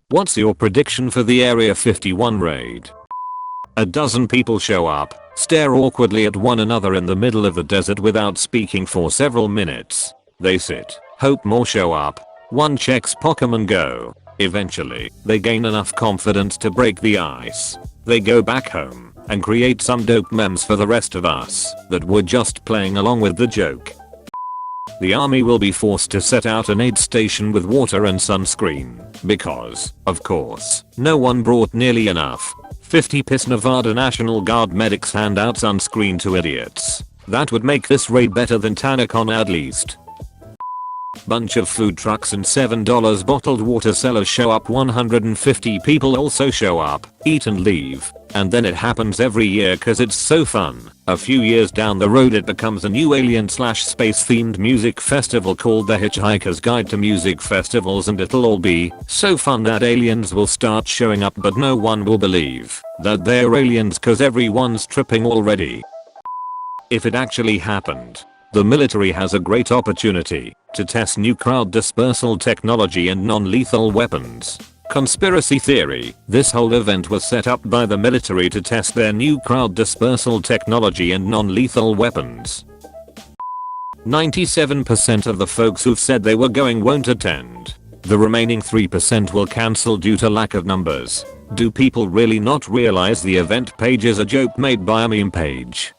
What's your prediction for the Area 51 raid? A dozen people show up, stare awkwardly at one another in the middle of the desert without speaking for several minutes. They sit, hope more show up. One checks Pokemon Go. Eventually, they gain enough confidence to break the ice. They go back home and create some dope memes for the rest of us that were just playing along with the joke. The army will be forced to set out an aid station with water and sunscreen because, of course, no one brought nearly enough. 50 piss Nevada National Guard medics hand out sunscreen to idiots. That would make this raid better than TanaCon at least. Bunch of food trucks and $7 bottled water sellers show up. 150 people also show up, eat and leave. And then it happens every year cause it's so fun. A few years down the road it becomes a new alien/space themed music festival called The Hitchhiker's Guide to Music Festivals, and it'll all be so fun that aliens will start showing up, but no one will believe that they're aliens cause everyone's tripping already. If it actually happened, the military has a great opportunity to test new crowd dispersal technology and non-lethal weapons. Conspiracy theory: this whole event was set up by the military to test their new crowd dispersal technology and non-lethal weapons. 97% of the folks who've said they were going won't attend. The remaining 3% will cancel due to lack of numbers. Do people really not realize the event page is a joke made by a meme page?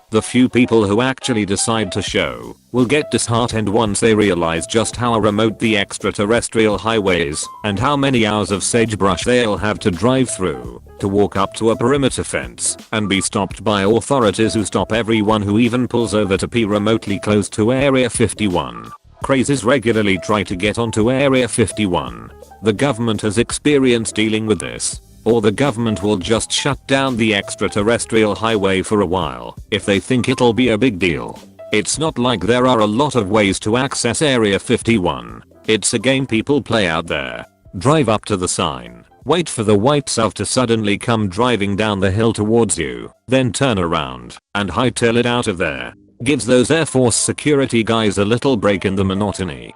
The few people who actually decide to show will get disheartened once they realize just how remote the extraterrestrial highway is and how many hours of sagebrush they'll have to drive through to walk up to a perimeter fence and be stopped by authorities who stop everyone who even pulls over to pee remotely close to Area 51. Crazies regularly try to get onto Area 51. The government has experience dealing with this. Or the government will just shut down the extraterrestrial highway for a while if they think it'll be a big deal. It's not like there are a lot of ways to access Area 51. It's a game people play out there. Drive up to the sign, wait for the white self to suddenly come driving down the hill towards you, then turn around and hightail it out of there. Gives those Air Force security guys a little break in the monotony.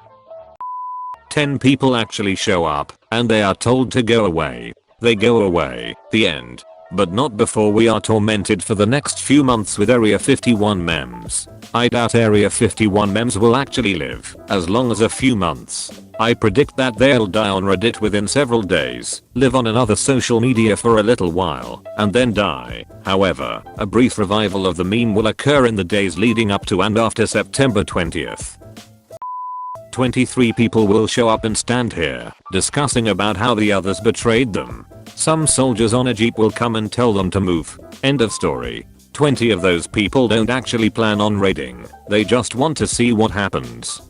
10 people actually show up and they are told to go away. They go away, the end. But not before we are tormented for the next few months with Area 51 memes. I doubt Area 51 memes will actually live as long as a few months. I predict that they'll die on Reddit within several days, live on another social media for a little while, and then die. However, a brief revival of the meme will occur in the days leading up to and after September 20th. 23 people will show up and stand here, discussing about how the others betrayed them. Some soldiers on a jeep will come and tell them to move. End of story. 20 of those people don't actually plan on raiding, they just want to see what happens.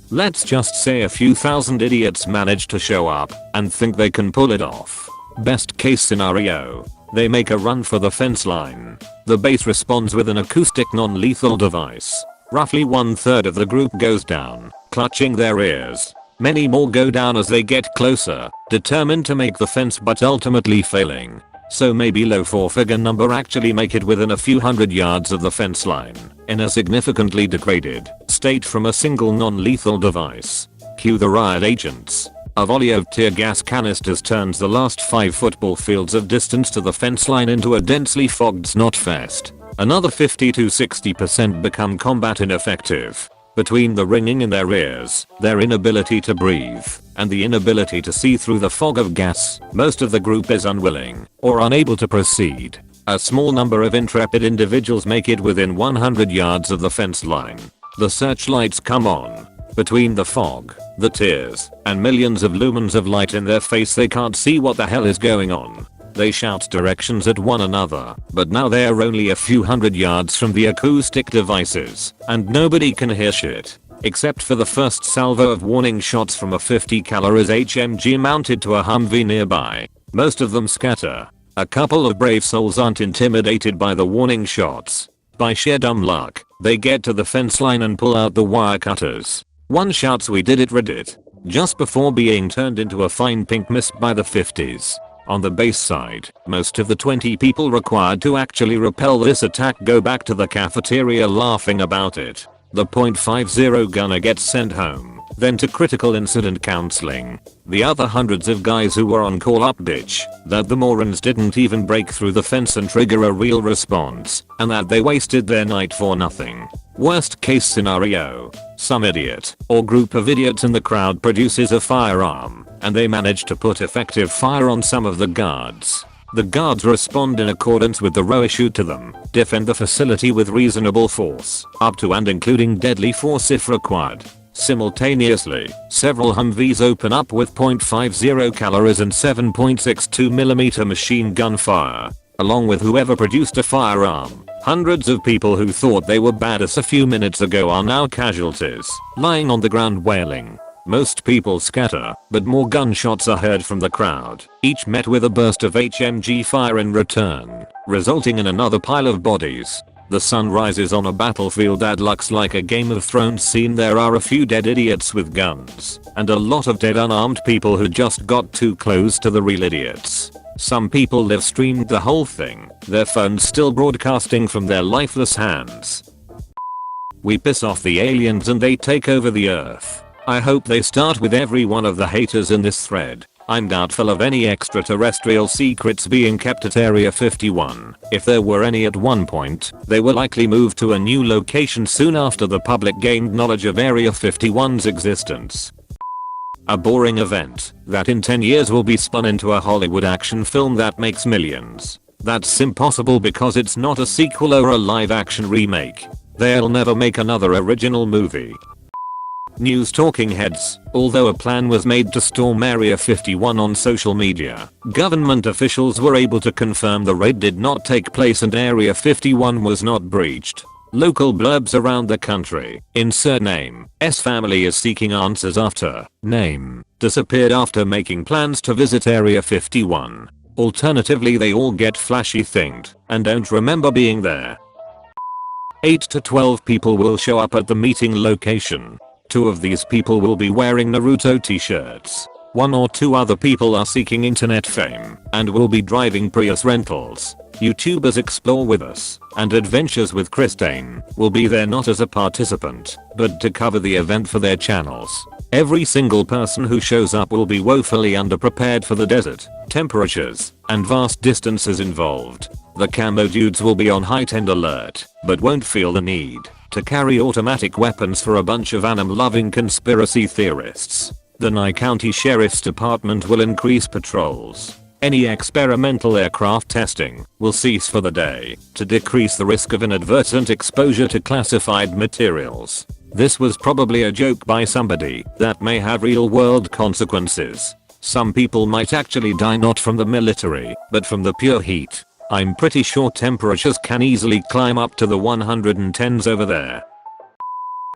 Let's just say a few thousand idiots manage to show up and think they can pull it off. Best case scenario, they make a run for the fence line. The base responds with an acoustic non-lethal device. Roughly 1/3 of the group goes down, clutching their ears. Many more go down as they get closer, determined to make the fence but ultimately failing. So maybe low 4-figure number actually make it within a few hundred yards of the fence line, in a significantly degraded state from a single non-lethal device. Cue the riot agents. A volley of tear gas canisters turns the last 5 football fields of distance to the fence line into a densely fogged snot fest. Another 50 to 60% become combat ineffective. Between the ringing in their ears, their inability to breathe, and the inability to see through the fog of gas, most of the group is unwilling or unable to proceed. A small number of intrepid individuals make it within 100 yards of the fence line. The searchlights come on. Between the fog, the tears, and millions of lumens of light in their face, they can't see what the hell is going on. They shout directions at one another, but now they're only a few hundred yards from the acoustic devices, and nobody can hear shit. Except for the first salvo of warning shots from a 50 calories HMG mounted to a Humvee nearby. Most of them scatter. A couple of brave souls aren't intimidated by the warning shots. By sheer dumb luck, they get to the fence line and pull out the wire cutters. One shouts, "We did it, Reddit," just before being turned into a fine pink mist by the 50s. On the base side, most of the 20 people required to actually repel this attack go back to the cafeteria laughing about it. The .50 gunner gets sent home, then to critical incident counseling. The other hundreds of guys who were on call up bitch that the morons didn't even break through the fence and trigger a real response, and that they wasted their night for nothing. Worst case scenario, some idiot or group of idiots in the crowd produces a firearm, and they manage to put effective fire on some of the guards. The guards respond in accordance with the row issued to them, defend the facility with reasonable force, up to and including deadly force if required. Simultaneously, several Humvees open up with .50 calibers and 7.62mm machine gun fire. Along with whoever produced a firearm, hundreds of people who thought they were badass a few minutes ago are now casualties, lying on the ground wailing. Most people scatter, but more gunshots are heard from the crowd, each met with a burst of HMG fire in return, resulting in another pile of bodies. The sun rises on a battlefield that looks like a Game of Thrones scene. There are a few dead idiots with guns, and a lot of dead unarmed people who just got too close to the real idiots. Some people live streamed the whole thing, their phones still broadcasting from their lifeless hands. We piss off the aliens and they take over the earth. I hope they start with every one of the haters in this thread. I'm doubtful of any extraterrestrial secrets being kept at Area 51. If there were any at one point, they will likely move to a new location soon after the public gained knowledge of Area 51's existence. A boring event that in 10 years will be spun into a Hollywood action film that makes millions. That's impossible because it's not a sequel or a live action remake. They'll never make another original movie. News talking heads. Although a plan was made to storm Area 51 on social media, government officials were able to confirm the raid did not take place and Area 51 was not breached. Local blurbs around the country. Insert name. S family is seeking answers after name disappeared after making plans to visit Area 51. Alternatively, they all get flashy thinged and don't remember being there. 8 to 12 people will show up at the meeting location. 2 of these people will be wearing Naruto t-shirts. 1 or 2 other people are seeking internet fame and will be driving Prius rentals. YouTubers Explore With Us and Adventures with Christine will be there not as a participant, but to cover the event for their channels. Every single person who shows up will be woefully underprepared for the desert, temperatures, and vast distances involved. The camo dudes will be on heightened alert, but won't feel the need to carry automatic weapons for a bunch of anim-loving conspiracy theorists. The Nye County Sheriff's Department will increase patrols. Any experimental aircraft testing will cease for the day to decrease the risk of inadvertent exposure to classified materials. This was probably a joke by somebody that may have real-world consequences. Some people might actually die not from the military, but from the pure heat. I'm pretty sure temperatures can easily climb up to the 110s over there.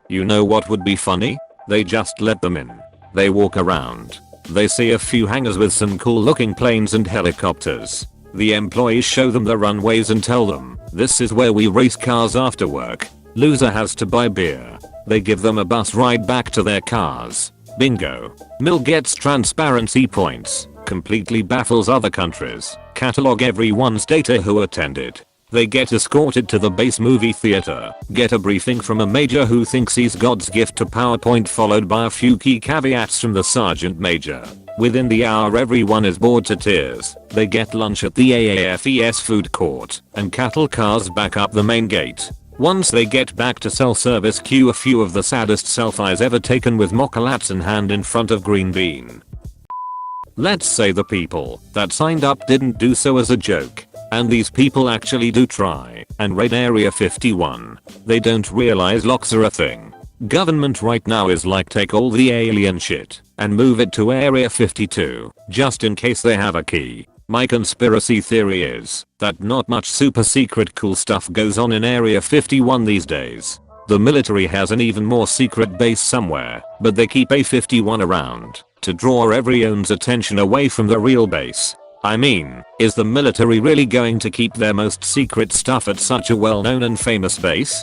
You know what would be funny? They just let them in. They walk around. They see a few hangars with some cool looking planes and helicopters. The employees show them the runways and tell them, this is where we race cars after work. Loser has to buy beer. They give them a bus ride back to their cars. Bingo. Mill gets transparency points. Completely baffles other countries. Catalog everyone's data who attended. They get escorted to the base movie theater, get a briefing from a major who thinks he's God's gift to PowerPoint, followed by a few key caveats from the sergeant major. Within the hour everyone is bored to tears. They get lunch at the AAFES food court, and cattle cars back up the main gate. Once they get back to self-service queue, a few of the saddest selfies ever taken with mocha-lattes in hand in front of Green Bean. Let's say the people that signed up didn't do so as a joke, and these people actually do try and raid Area 51. They don't realize locks are a thing. Government right now is like, take all the alien shit and move it to Area 52, just in case they have a key. My conspiracy theory is that not much super secret cool stuff goes on in Area 51 these days. The military has an even more secret base somewhere, but they keep A51 around to draw everyone's attention away from the real base. I mean, is the military really going to keep their most secret stuff at such a well-known and famous base?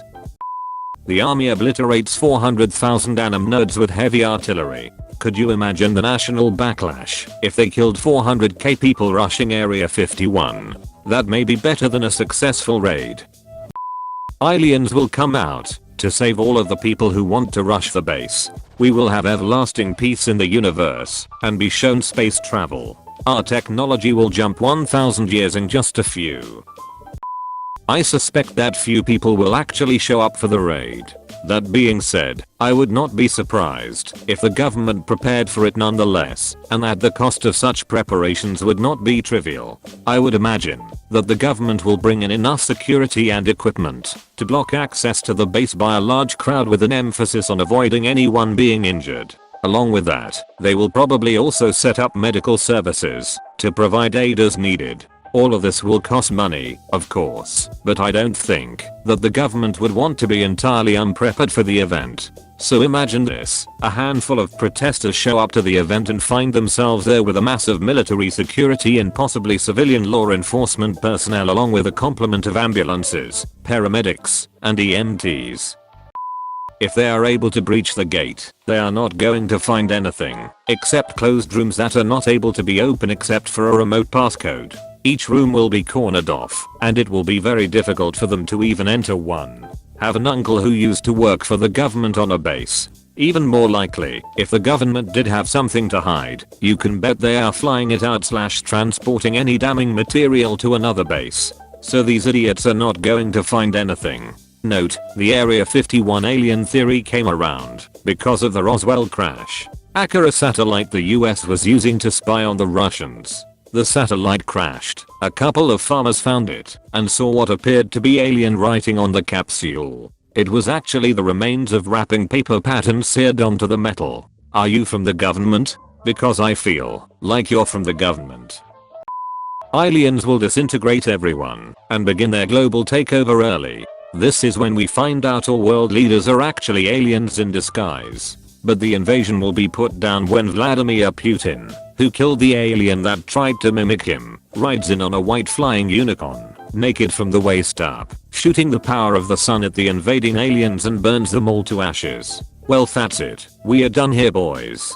The army obliterates 400,000 anim nerds with heavy artillery. Could you imagine the national backlash if they killed 400k people rushing Area 51? That may be better than a successful raid. Aliens will come out to save all of the people who want to rush the base. We will have everlasting peace in the universe and be shown space travel. Our technology will jump 1000 years in just a few. I suspect that few people will actually show up for the raid. That being said, I would not be surprised if the government prepared for it nonetheless, and that the cost of such preparations would not be trivial. I would imagine that the government will bring in enough security and equipment to block access to the base by a large crowd with an emphasis on avoiding anyone being injured. Along with that, they will probably also set up medical services to provide aid as needed. All of this will cost money, of course, but I don't think that the government would want to be entirely unprepared for the event. So imagine this, a handful of protesters show up to the event and find themselves there with a massive military security and possibly civilian law enforcement personnel along with a complement of ambulances, paramedics, and EMTs. If they are able to breach the gate, they are not going to find anything except closed rooms that are not able to be open except for a remote passcode. Each room will be cornered off, and it will be very difficult for them to even enter one. Have an uncle who used to work for the government on a base. Even more likely, if the government did have something to hide, you can bet they are flying it out / transporting any damning material to another base. So these idiots are not going to find anything. Note, the Area 51 alien theory came around because of the Roswell crash. A satellite the US was using to spy on the Russians. The satellite crashed. A couple of farmers found it and saw what appeared to be alien writing on the capsule. It was actually the remains of wrapping paper patterns seared onto the metal. Are you from the government? Because I feel like you're from the government. Aliens will disintegrate everyone and begin their global takeover early. This is when we find out all world leaders are actually aliens in disguise. But the invasion will be put down when Vladimir Putin, who killed the alien that tried to mimic him, rides in on a white flying unicorn, naked from the waist up, shooting the power of the sun at the invading aliens and burns them all to ashes. Well, that's it. We are done here, boys.